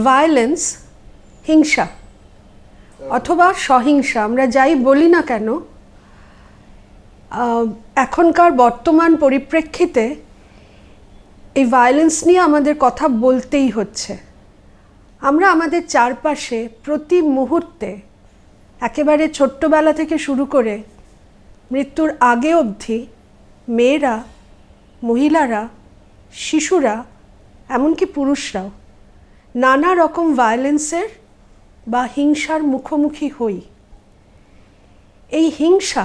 Violence, হিংসা অথবা সহিংসা, আমরা যাই বলি না কেন, এখনকার বর্তমান পরিপ্রেক্ষিতে এই ভায়োলেন্স নিয়ে আমাদের কথা বলতেই হচ্ছে। আমরা আমাদের চারপাশে প্রতি মুহূর্তে, একেবারে ছোট্টবেলা থেকে শুরু করে মৃত্যুর আগে অবধি, মেয়েরা, মহিলারা, শিশুরা, এমনকি পুরুষরাও নানা রকম ভায়োলেন্সের বা হিংসার মুখোমুখি হই। এই হিংসা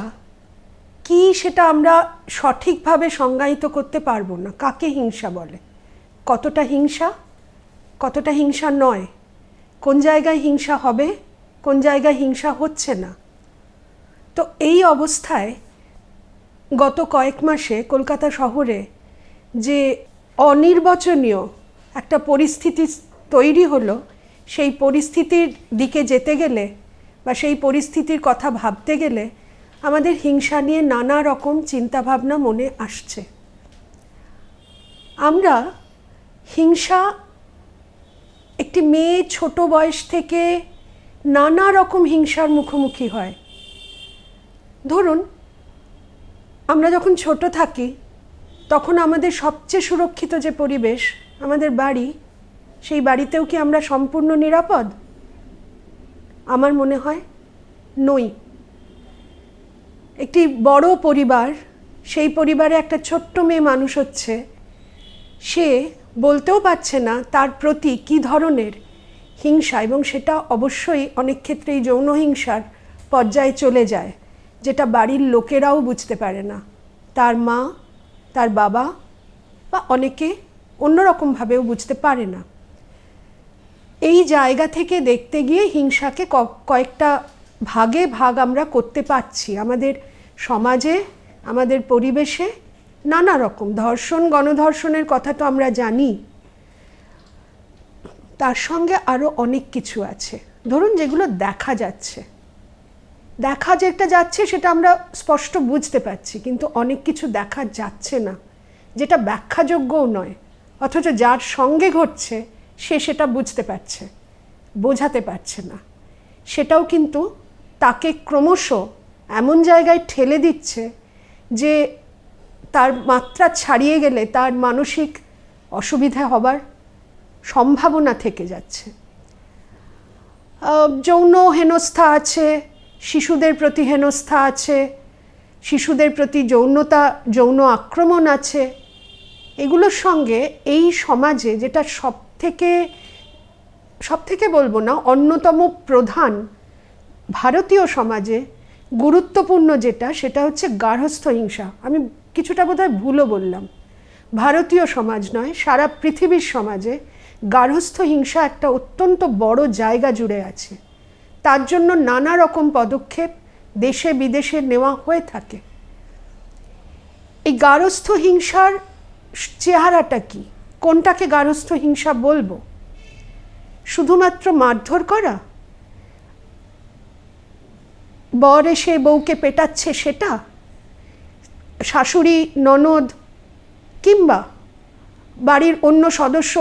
কি সেটা আমরা সঠিকভাবে সংজ্ঞায়িত করতে পারবো না। কাকে হিংসা বলে, কতটা হিংসা, কতটা হিংসা নয়, কোন জায়গায় হিংসা হবে, কোন জায়গায় হিংসা হচ্ছে না। তো এই অবস্থায় গত কয়েক মাসে কলকাতা শহরে যে অনির্বচনীয় একটা পরিস্থিতি তৈরি হলো, সেই পরিস্থিতির দিকে যেতে গেলে বা সেই পরিস্থিতির কথা ভাবতে গেলে আমাদের হিংসা নিয়ে নানা রকম চিন্তাভাবনা মনে আসছে। আমরা হিংসা, একটি মেয়ে ছোট বয়স থেকে নানা রকম হিংসার মুখোমুখি হয়। ধরুন, আমরা যখন ছোট থাকি তখন আমাদের সবচেয়ে সুরক্ষিত যে পরিবেশ আমাদের বাড়ি, সেই বাড়িতেও কি আমরা সম্পূর্ণ নিরাপদ? আমার মনে হয় নই। একটি বড় পরিবার, সেই পরিবারে একটা ছোট্ট মেয়ে মানুষ হচ্ছে, সে বলতেও পারছে না তার প্রতি কী ধরনের হিংসা, এবং সেটা অবশ্যই অনেক ক্ষেত্রেই যৌন হিংসার পর্যায়ে চলে যায়, যেটা বাড়ির লোকেরাও বুঝতে পারে না। তার মা, তার বাবা বা অনেকে অন্যরকমভাবেও বুঝতে পারে না। এই জায়গা থেকে দেখতে গিয়ে হিংসাকে কয়েকটা ভাগে ভাগ আমরা করতে পারছি। আমাদের সমাজে, আমাদের পরিবেশে নানা রকম ধর্ষণ, গণধর্ষণের কথা তো আমরা জানি, তার সঙ্গে আরও অনেক কিছু আছে। ধরুন, যেগুলো দেখা যাচ্ছে, দেখা যেটা যাচ্ছে সেটা আমরা স্পষ্ট বুঝতে পারছি, কিন্তু অনেক কিছু দেখা যাচ্ছে না, যেটা ব্যাখ্যাযোগ্যও নয়, অথচ যার সঙ্গে ঘটছে সে সেটা বুঝতে পারছে, বোঝাতে পারছে না। সেটাও কিন্তু তাকে ক্রমশ এমন জায়গায় ঠেলে দিচ্ছে যে তার মাত্রা ছাড়িয়ে গেলে তার মানসিক অসুবিধা হবার সম্ভাবনা থেকে যাচ্ছে। যৌন হেনস্থা আছে, শিশুদের প্রতি হেনস্থা আছে, শিশুদের প্রতি যৌন আক্রমণ আছে। এগুলোর সঙ্গে এই সমাজে যেটা সব থেকে বলবো না, অন্যতম প্রধান ভারতীয় সমাজে গুরুত্বপূর্ণ যেটা, সেটা হচ্ছে গার্হস্থ্য হিংসা। আমি কিছুটা বোধহয় ভুলও বললাম, ভারতীয় সমাজ নয়, সারা পৃথিবীর সমাজে গার্হস্থ্য হিংসা একটা অত্যন্ত বড় জায়গা জুড়ে আছে। তার জন্য নানা রকম পদক্ষেপ দেশে বিদেশে নেওয়া হয়ে থাকে। এই গার্হস্থ্য হিংসার চেহারাটা কি, কোনটাকে গার্হস্থ্য হিংসা বলবো? শুধুমাত্র মারধর করা, বর এসে বউকে পেটাচ্ছে সেটা, শাশুড়ি, ননদ কিংবা বাড়ির অন্য সদস্য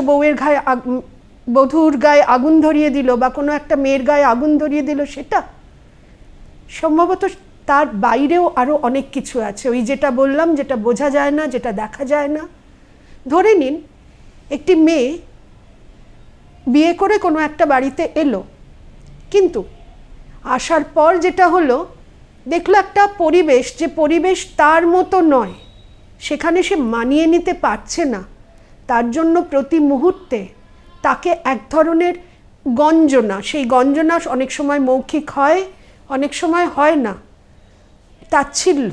বধূর গায়ে আগুন ধরিয়ে দিল বা কোনো একটা মেয়ের গায়ে আগুন ধরিয়ে দিল, সেটা? সম্ভবত তার বাইরেও আরও অনেক কিছু আছে, ওই যেটা বললাম, যেটা বোঝা যায় না, যেটা দেখা যায় না। ধরে নিন, একটি মেয়ে বিয়ে করে কোনো একটা বাড়িতে এলো, কিন্তু আসার পর যেটা হলো, দেখলো একটা পরিবেশ, যে পরিবেশ তার মতো নয়, সেখানে সে মানিয়ে নিতে পারছে না। তার জন্য প্রতি মুহূর্তে তাকে এক ধরনের গঞ্জনা, সেই গঞ্জনা অনেক সময় মৌখিক হয়, অনেক সময় হয় না, তাচ্ছিল্য,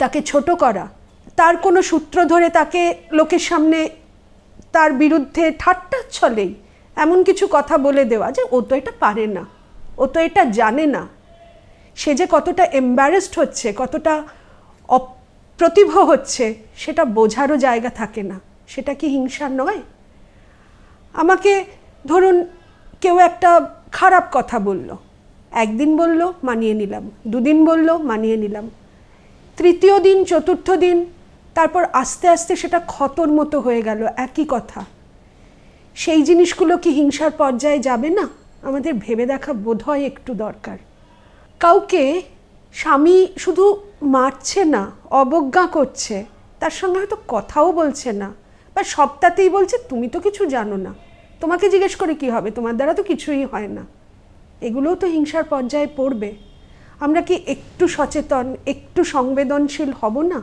তাকে ছোট করা, তার কোনো সূত্র ধরে তাকে লোকের সামনে তার বিরুদ্ধে ঠাট্টার ছলেই এমন কিছু কথা বলে দেওয়া যে ও তো এটা পারে না, ও তো এটা জানে না। সে যে কতটা এম্বারেসড হচ্ছে, কতটা অপ্রতিভ হচ্ছে, সেটা বোঝারও জায়গা থাকে না। সেটা কি হিংসা নয়? আমাকে ধরুন কেউ একটা খারাপ কথা বলল, একদিন বলল মানিয়ে নিলাম, দুদিন বলল মানিয়ে নিলাম, তৃতীয় দিন, চতুর্থ দিন, তারপর আস্তে আস্তে সেটা ক্ষতর মতো হয়ে গেল একই কথা। সেই জিনিসগুলো কি হিংসার পর্যায়ে যাবে না? আমাদের ভেবে দেখা বোধহয় একটু দরকার। কাউকে স্বামী শুধু মারছে না, অবজ্ঞা করছে, তার সঙ্গে হয়তো কথাও বলছে না, বা সবটাতেই বলছে তুমি তো কিছু জানো না, তোমাকে জিজ্ঞেস করে কি হবে, তোমার দ্বারা তো কিছুই হয় না, এগুলোও তো হিংসার পর্যায়ে পড়বে। আমরা কি একটু সচেতন, একটু সংবেদনশীল হব না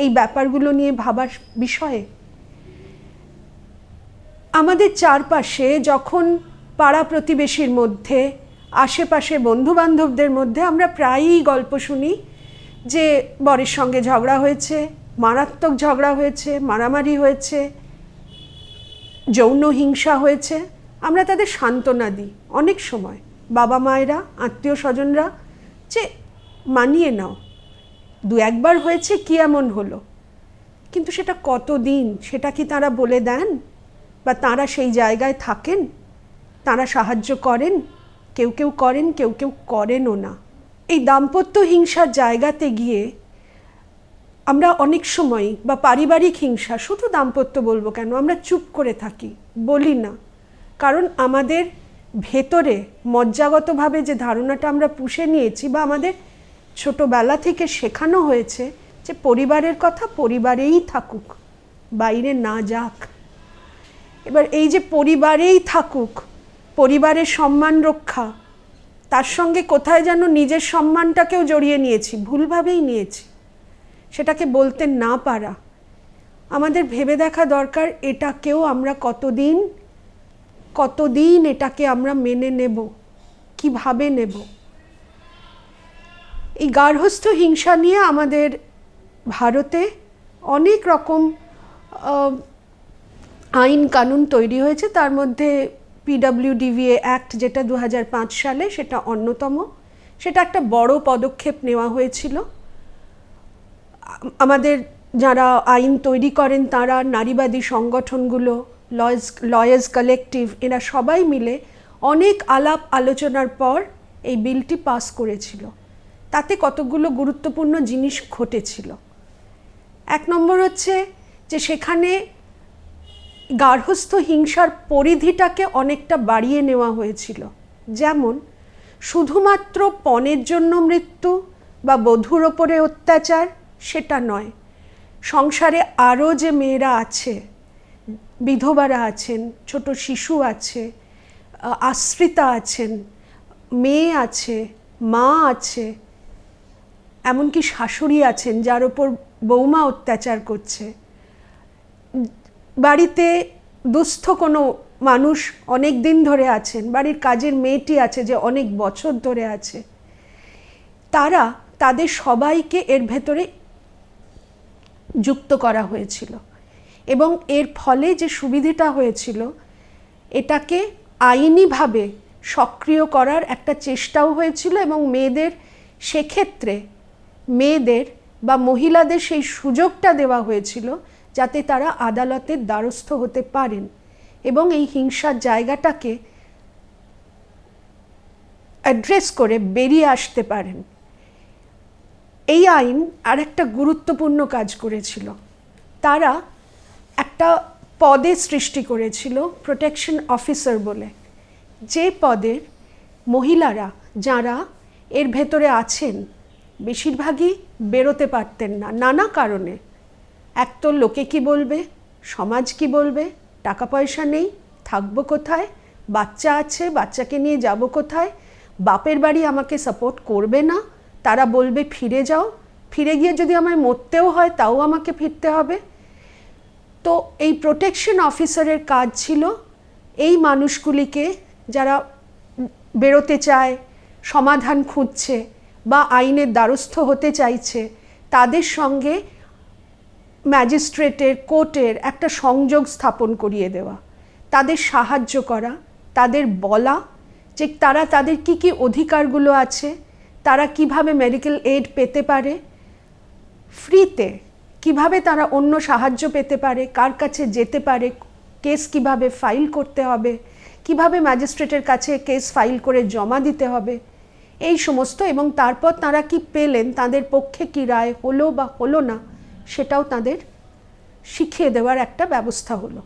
এই ব্যাপারগুলো নিয়ে ভাবার বিষয়ে? আমাদের চারপাশে যখন পাড়া প্রতিবেশীর মধ্যে, আশেপাশে বন্ধুবান্ধবদের মধ্যে আমরা প্রায়ই গল্প শুনি যে বরের সঙ্গে ঝগড়া হয়েছে, মারাত্মক ঝগড়া হয়েছে, মারামারি হয়েছে, যৌন হিংসা হয়েছে, আমরা তাদের সান্ত্বনা দিই অনেক সময়, বাবা মায়েরা, আত্মীয় স্বজনরা, যে মানিয়ে নাও, দু একবার হয়েছে, কি এমন হলো। কিন্তু সেটা কতদিন, সেটা কি তারা বলে দেন? বা তারা সেই জায়গায় থাকেন? তারা সাহায্য করেন? কেউ কেউ করেন, কেউ কেউ করেনও না। এই দাম্পত্য হিংসার জায়গাতে গিয়ে আমরা অনেক সময়, বা পারিবারিক হিংসা, শুধু দাম্পত্য বলবো কেন, আমরা চুপ করে থাকি, বলি না। কারণ আমাদের ভেতরে মজ্জাগতভাবে যে ধারণাটা আমরা পুষে নিয়েছি, বা আমাদের ছোটবেলা থেকে শেখানো হয়েছে যে পরিবারের কথা পরিবারেই থাকুক, বাইরে না যাক। এবার এই যে পরিবারেই থাকুক, পরিবারের সম্মান রক্ষা, তার সঙ্গে কোথায় যেন নিজের সম্মানটাকেও জড়িয়ে নিয়েছি, ভুলভাবেই নিয়েছি, সেটাকে বলতে না পারা। আমাদের ভেবে দেখা দরকার এটাকেও আমরা কতদিন এটাকে আমরা মেনে নেব, কিভাবে নেব। এই গার্হস্থ্য হিংসা নিয়ে আমাদের ভারতে অনেক রকম আইন কানুন তৈরি হয়েছে। তার মধ্যে PWDVA অ্যাক্ট, যেটা 2005 সালে, সেটা অন্যতম। সেটা একটা বড় পদক্ষেপ নেওয়া হয়েছিল। আমাদের যারা আইন তৈরি করেন তারা, নারীবাদী সংগঠনগুলো, লয়ার্স কালেকটিভ, এরা সবাই মিলে অনেক আলাপ আলোচনার পর এই বিলটি পাস করেছিল। তাতে কতগুলো গুরুত্বপূর্ণ জিনিস ঘটেছিল। এক নম্বর হচ্ছে যে সেখানে গার্হস্থ্য হিংসার পরিধিটাকে অনেকটা বাড়িয়ে নেওয়া হয়েছিল। যেমন শুধুমাত্র পণের জন্য মৃত্যু বা বধূর ওপরে অত্যাচার, সেটা নয়। সংসারে আরও যে মেয়েরা আছে, বিধবারা আছেন, ছোট শিশু আছে, আশ্রিতা আছেন, মেয়ে আছে, মা আছে, এমনকি শাশুড়ি আছেন যার ওপর বৌমা অত্যাচার করছে, বাড়িতে দুস্থ কোনো মানুষ অনেক দিন ধরে আছেন, বাড়ির কাজের মেয়েটি আছে যে অনেক বছর ধরে আছে, তাদের সবাইকে এর ভেতরে যুক্ত করা হয়েছিল। এবং এর ফলে যে সুবিধাটা হয়েছিল, এটাকে আইনিভাবে সক্রিয় করার একটা চেষ্টাও হয়েছিল, এবং মেয়েদের সেক্ষেত্রে, মেয়েদের বা মহিলাদের সেই সুযোগটা দেওয়া হয়েছিল যাতে তারা আদালতের দ্বারস্থ হতে পারেন এবং এই হিংসার জায়গাটাকে অ্যাড্রেস করে বেরিয়ে আসতে পারেন। এই আইন আর একটা গুরুত্বপূর্ণ কাজ করেছিল। তারা একটা পদের সৃষ্টি করেছিল, প্রোটেকশন অফিসার বলে, যে পদের মহিলারা যারা এর ভেতরে আছেন বেশিরভাগই বেরোতে পারতেন না, নানা কারণে। এক তো লোকে কি বলবে, সমাজ কি বলবে, টাকা পয়সা নেই, থাকবো কোথায়, বাচ্চা আছে, বাচ্চাকে নিয়ে যাব কোথায়, বাপের বাড়ি আমাকে সাপোর্ট করবে না, তারা বলবে ফিরে যাও, ফিরে গিয়ে যদি আমায় মরতেও হয় তাও আমাকে ফিরতে হবে। তো এই প্রোটেকশন অফিসারের কাজ ছিল এই মানুষগুলিকে, যারা বেরোতে চায়, সমাধান খুঁজছে বা আইনের দ্বারস্থ হতে চাইছে, তাদের সঙ্গে ম্যাজিস্ট্রেটের, কোর্টের একটা সংযোগ স্থাপন করিয়ে দেওয়া, তাদের সাহায্য করা, তাদের বলা যে তারা তাদের কি কি অধিকারগুলো আছে, তারা কিভাবে মেডিকেল এইড পেতে পারে ফ্রিতে, কিভাবে তারা অন্য সাহায্য পেতে পারে, কার কাছে যেতে পারে, কেস কিভাবে ফাইল করতে হবে, কিভাবে ম্যাজিস্ট্রেটের কাছে কেস ফাইল করে জমা দিতে হবে, এই সমস্ত। এবং তারপর তারা কি পেলেন, তাদের পক্ষে কি রায় হলো বা হলো না, সেটাও তাদের শিখিয়ে দেওয়ার একটা ব্যবস্থা হলো।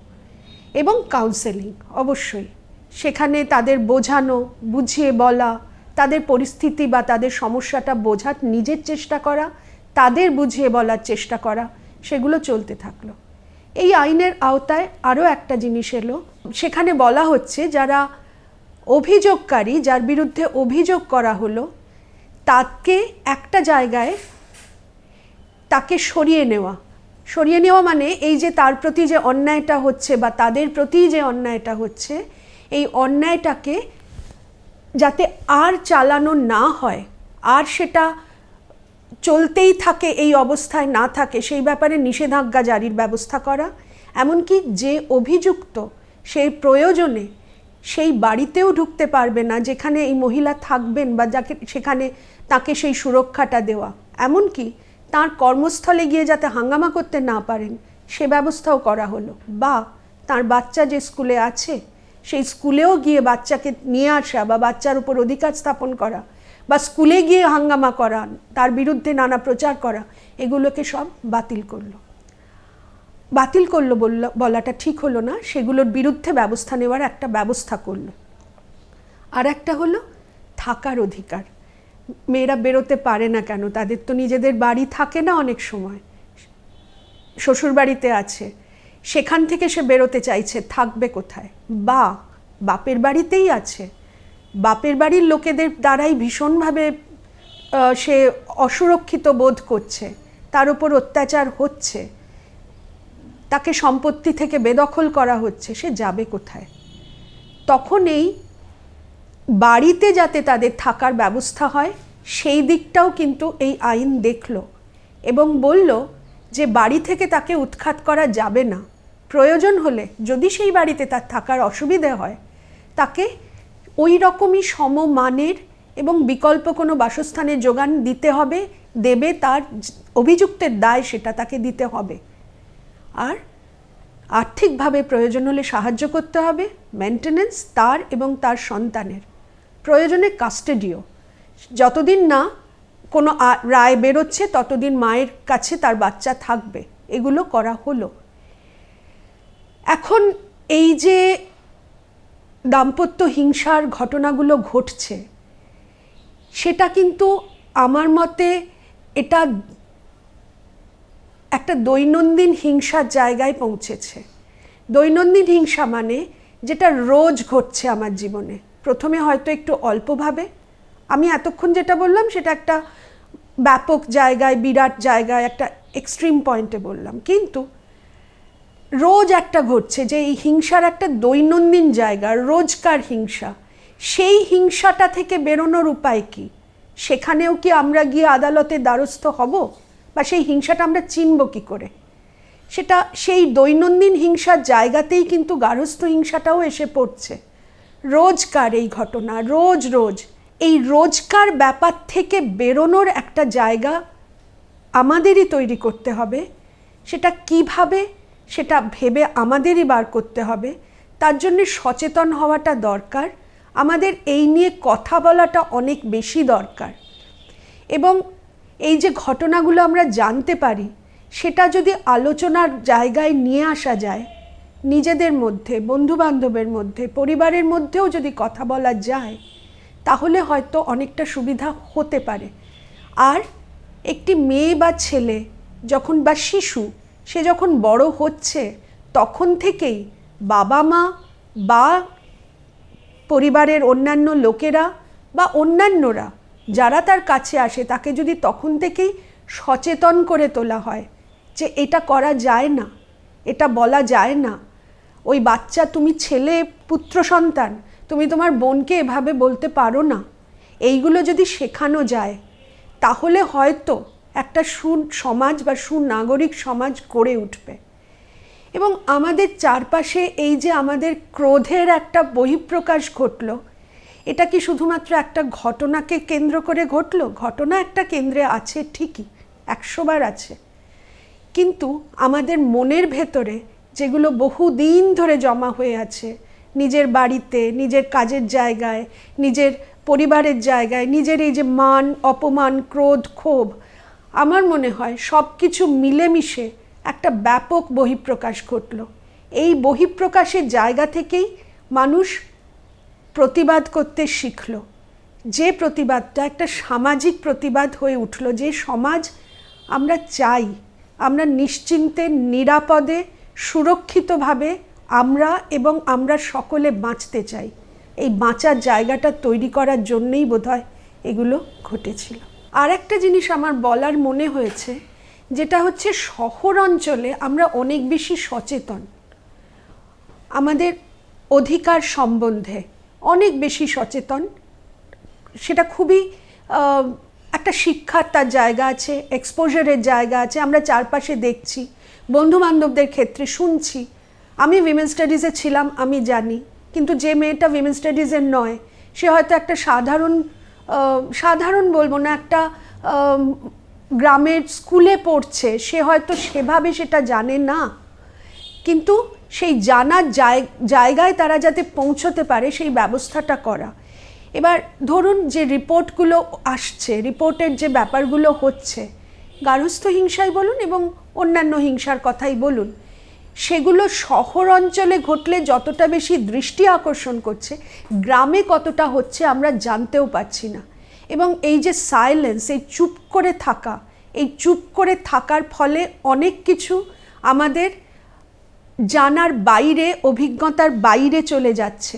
এবং কাউন্সেলিং অবশ্যই, সেখানে তাদের বোঝানো, বুঝিয়ে বলা, তাদের পরিস্থিতি বা তাদের সমস্যাটা বোঝার নিজের চেষ্টা করা, তাদের বুঝিয়ে বলার চেষ্টা করা, সেগুলো চলতে থাকলো। এই আইনের আওতায় আরও একটা জিনিস এলো, সেখানে বলা হচ্ছে যারা অভিযোগকারী, যার বিরুদ্ধে অভিযোগ করা হলো, তাকে একটা জায়গায় তাকে সরিয়ে নেওয়া মানে এই যে তার প্রতি যে অন্যায়টা হচ্ছে বা তাদের প্রতি যে অন্যায়টা হচ্ছে, এই অন্যায়টাকে যাতে আর চালানো না হয়, আর সেটা চলতেই থাকে, এই অবস্থায় না থাকে, সেই ব্যাপারে নিষেধাজ্ঞা জারির ব্যবস্থা করা। এমনকি যে অভিযুক্ত সেই প্রয়োজনে সেই বাড়িতেও ঢুকতে পারবে না যেখানে এই মহিলা থাকবেন বা যাকে সেখানে তাকে সেই সুরক্ষাটা দেওয়া, এমনকি তার কর্মস্থলে গিয়ে যাতে হাঙ্গামা করতে না পারেন সে ব্যবস্থাও করা হলো। বা তার বাচ্চা যে স্কুলে আছে সেই স্কুলেও গিয়ে বাচ্চাকে নিয়ে আসা বা বাচ্চার উপর অধিকার স্থাপন করা বা স্কুলে গিয়ে হাঙ্গামা করা, তার বিরুদ্ধে নানা প্রচার করা, এগুলোকে সব বাতিল করলো বলাটা ঠিক হলো না, সেগুলোর বিরুদ্ধে ব্যবস্থা নেওয়ার একটা ব্যবস্থা করলো। আর একটা হলো থাকার অধিকার। মেয়েরা বেরোতে পারে না কেন? তাদের তো নিজেদের বাড়ি থাকে না, অনেক সময় শ্বশুর বাড়িতে আছে, সেখান থেকে সে বেরোতে চাইছে, থাকবে কোথায়? বা বাপের বাড়িতেই আছে, বাপের বাড়ির লোকেদের দ্বারাই ভীষণভাবে সে অসুরক্ষিত বোধ করছে, তার উপর অত্যাচার হচ্ছে, তাকে সম্পত্তি থেকে বেদখল করা হচ্ছে, সে যাবে কোথায়? তখন এই বাড়িতে যাতে তাদের থাকার ব্যবস্থা হয় সেই দিকটাও কিন্তু এই আইন দেখলো এবং বলল যে বাড়ি থেকে তাকে উৎখাত করা যাবে না, প্রয়োজন হলে যদি সেই বাড়িতে তার থাকার অসুবিধে হয় তাকে ওই রকমই সমমানের এবং বিকল্প কোনো বাসস্থানের যোগান দিতে হবে, দেবে, তার অভিযুক্তের দায় সেটা তাকে দিতে হবে। আর আর্থিকভাবে প্রয়োজন হলে সাহায্য করতে হবে, মেনটেনেন্স তার এবং তার সন্তানের, প্রয়োজনে কাস্টাডিও, যতদিন না কোনো রায় বেরোচ্ছে ততদিন মায়ের কাছে তার বাচ্চা থাকবে, এগুলো করা হলো। এখন এই যে দাম্পত্য হিংসার ঘটনাগুলো ঘটছে সেটা কিন্তু আমার মতে এটা একটা দৈনন্দিন হিংসার জায়গায় পৌঁছেছে। দৈনন্দিন হিংসা মানে যেটা রোজ ঘটছে আমার জীবনে, প্রথমে হয়তো একটু অল্পভাবে, আমি এতক্ষণ যেটা বললাম সেটা একটা ব্যাপক জায়গায়, বিরাট জায়গায়, একটা এক্সট্রিম পয়েন্টে বললাম, কিন্তু রোজ একটা ঘটছে যে এই হিংসার একটা দৈনন্দিন জায়গা, রোজকার হিংসা, সেই হিংসাটা থেকে বেরোনোর উপায় কি? সেখানেও কি আমরা গিয়ে আদালতের দ্বারস্থ হব? বা সেই হিংসাটা আমরা চিনব কি করে? সেটা সেই দৈনন্দিন হিংসার জায়গাতেই কিন্তু গার্হস্থ্য হিংসাটাও এসে পড়ছে। রোজকার এই ঘটনা, রোজ এই রোজকার ব্যাপার থেকে বেরোনোর একটা জায়গা আমাদেরই তৈরি করতে হবে। সেটা কিভাবে, সেটা ভেবে আমাদেরই বার করতে হবে। তার জন্য সচেতন হওয়াটা দরকার, আমাদের এই নিয়ে কথা বলাটা অনেক বেশি দরকার। এবং এই যে ঘটনাগুলো আমরা জানতে পারি সেটা যদি আলোচনার জায়গায় নিয়ে আসা যায়, নিজেদের মধ্যে, বন্ধুবান্ধবের মধ্যে, পরিবারের মধ্যেও যদি কথা বলা যায়, তাহলে হয়তো অনেকটা সুবিধা হতে পারে। আর একটি মেয়ে বা ছেলে যখন, বা শিশু, সে যখন বড় হচ্ছে তখন থেকেই বাবা মা বা পরিবারের অন্যান্য লোকেরা বা অন্যান্যরা যারা তার কাছে আসে তাকে যদি তখন থেকেই সচেতন করে তোলা হয় যে এটা করা যায় না, এটা বলা যায় না, ওই বাচ্চা, তুমি ছেলে, পুত্র সন্তান, তুমি তোমার বোনকে এভাবে বলতে পারো না, এইগুলো যদি শেখানো যায় তাহলে হয়তো একটা সুসমাজ বা সুনাগরিক সমাজ গড়ে উঠবে। এবং আমাদের চারপাশে এই যে আমাদের ক্রোধের একটা বহিঃপ্রকাশ ঘটলো, এটা কি শুধুমাত্র একটা ঘটনাকে কেন্দ্র করে ঘটলো? ঘটনা একটা কেন্দ্রে আছে ঠিকই, 100 বার আছে, কিন্তু আমাদের মনের ভেতরে যেগুলো বহুদিন ধরে জমা হয়ে আছে, নিজের বাড়িতে, নিজের কাজের জায়গায়, নিজের পরিবারের জায়গায়, নিজের এই যে মান অপমান, ক্রোধ, ক্ষোভ, আমার মনে হয় সব কিছু মিলেমিশে একটা ব্যাপক বহিঃপ্রকাশ ঘটলো। এই বহিঃপ্রকাশের জায়গা থেকেই মানুষ প্রতিবাদ করতে শিখল, যে প্রতিবাদটা একটা সামাজিক প্রতিবাদ হয়ে উঠল, যে সমাজ আমরা চাই, আমরা নিশ্চিন্তে নিরাপদে সুরক্ষিতভাবে আমরা এবং আমরা সকলে বাঁচতে চাই। এই বাঁচার জায়গাটা তৈরি করার জন্যই বোধহয় এগুলো ঘটেছিল। আর একটা জিনিস আমার বলার মনে হয়েছে, যেটা হচ্ছে শহর অঞ্চলে আমরা অনেক বেশি সচেতন, আমাদের অধিকার সম্বন্ধে অনেক বেশি সচেতন। সেটা খুবই একটা শিক্ষার তার জায়গা আছে, এক্সপোজারের জায়গা আছে, আমরা চারপাশে দেখছি, বন্ধুবান্ধবদের ক্ষেত্রে শুনছি। আমি উইমেন স্টাডিজে ছিলাম, আমি জানি, কিন্তু যে মেয়েটা উইমেন স্টাডিজের নয়, সে হয়তো একটা সাধারণ বলবো না, একটা গ্রামের স্কুলে পড়ছে, সে হয়তো সেভাবে সেটা জানে না, কিন্তু সেই জানার জায়গায় তারা যাতে পৌঁছতে পারে সেই ব্যবস্থাটা করা। এবার ধরুন যে রিপোর্টগুলো আসছে, রিপোর্টের যে ব্যাপারগুলো হচ্ছে, গার্হস্থ্য হিংসাই বলুন এবং অন্যান্য হিংসার কথাই বলুন, সেগুলো শহর অঞ্চলে ঘটলে যতটা বেশি দৃষ্টি আকর্ষণ করছে, গ্রামে কতটা হচ্ছে আমরা জানতেও পারছি না। এবং এই যে সাইলেন্স, এই চুপ করে থাকা, এই চুপ করে থাকার ফলে অনেক কিছু আমাদের জানার বাইরে, অভিজ্ঞতার বাইরে চলে যাচ্ছে।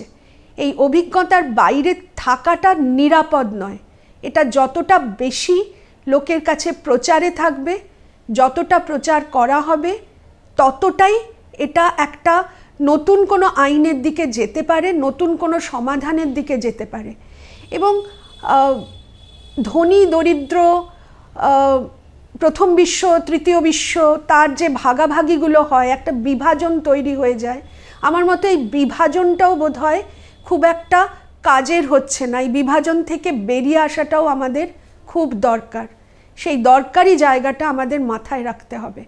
এই অভিজ্ঞতার বাইরে থাকাটা নিরাপদ নয়। এটা যতটা বেশি লোকের কাছে প্রচারে থাকবে, যতটা প্রচার করা হবে, ততটাই এটা একটা নতুন কোনো আইনের দিকে যেতে পারে, নতুন কোনো সমাধানের দিকে যেতে পারে। এবং ধনী দরিদ্র, প্রথম বিশ্ব, তৃতীয় বিশ্ব, তার যে ভাগাভাগিগুলো হয়, একটা বিভাজন তৈরি হয়ে যায়। আমার মতে এই বিভাজনটাও বোধহয় খুব একটা কাজের হচ্ছে না। এই বিভাজন থেকে বেরিয়ে আসাটাও আমাদের খুব দরকার। সেই দরকারি জায়গাটা আমাদের মাথায় রাখতে হবে।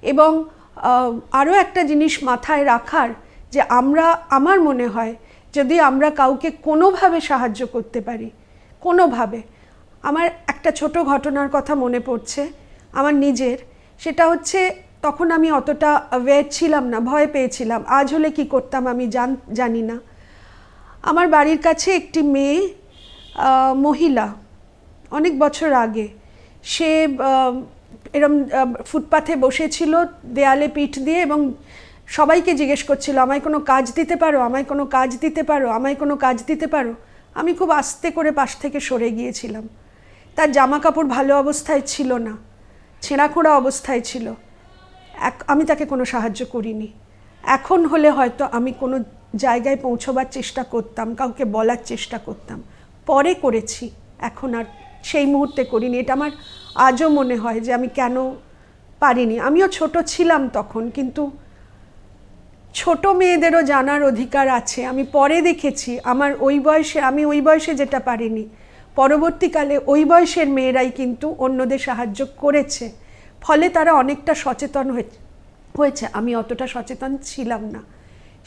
এবং আরও একটা জিনিস মাথায় রাখার, যে আমার মনে হয় যদি আমরা কাউকে কোনোভাবে সাহায্য করতে পারি, কোনোভাবে, আমার একটা ছোট ঘটনার কথা মনে পড়ছে আমার নিজের। সেটা হচ্ছে তখন আমি অতটা অ্যাওয়্যার ছিলাম না, ভয় পেয়েছিলাম। আজ হলে কি করতাম আমি জানি না। আমার বাড়ির কাছে একটি মেয়ে, মহিলা, অনেক বছর আগে, সে এরম ফুটপাথে বসেছিল দেয়ালে পিঠ দিয়ে এবং সবাইকে জিজ্ঞেস করছিল, আমায় কোনো কাজ দিতে পারো, আমায় কোনো কাজ দিতে পারো, আমায় কোনো কাজ দিতে পারো। আমি খুব আস্তে করে পাশ থেকে সরে গিয়েছিলাম। তার জামা কাপড় ভালো অবস্থায় ছিল না, ছেঁড়াখোঁড়া অবস্থায় ছিল। আমি তাকে কোনো সাহায্য করিনি। এখন হলে হয়তো আমি কোনো জায়গায় পৌঁছবার চেষ্টা করতাম, কাউকে বলার চেষ্টা করতাম, পরে করেছি, এখন আর সেই মুহূর্তে করিনি। এটা আমার আজও মনে হয় যে আমি কেন পারিনি। আমিও ছোট ছিলাম তখন, কিন্তু ছোট মেয়েদেরও জানার অধিকার আছে। আমি পরে দেখেছি আমি ওই বয়সে যেটা পারিনি, পরবর্তীকালে ওই বয়সের মেয়েরাই কিন্তু অন্যদের সাহায্য করেছে, ফলে তারা অনেকটা সচেতন হয়েছে। আমি অতটা সচেতন ছিলাম না।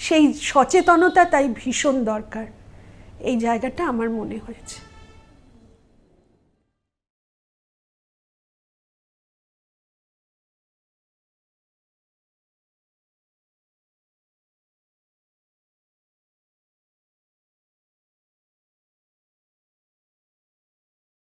সেই সচেতনতা তাই ভীষণ দরকার, এই জায়গাটা আমার মনে হয়েছে।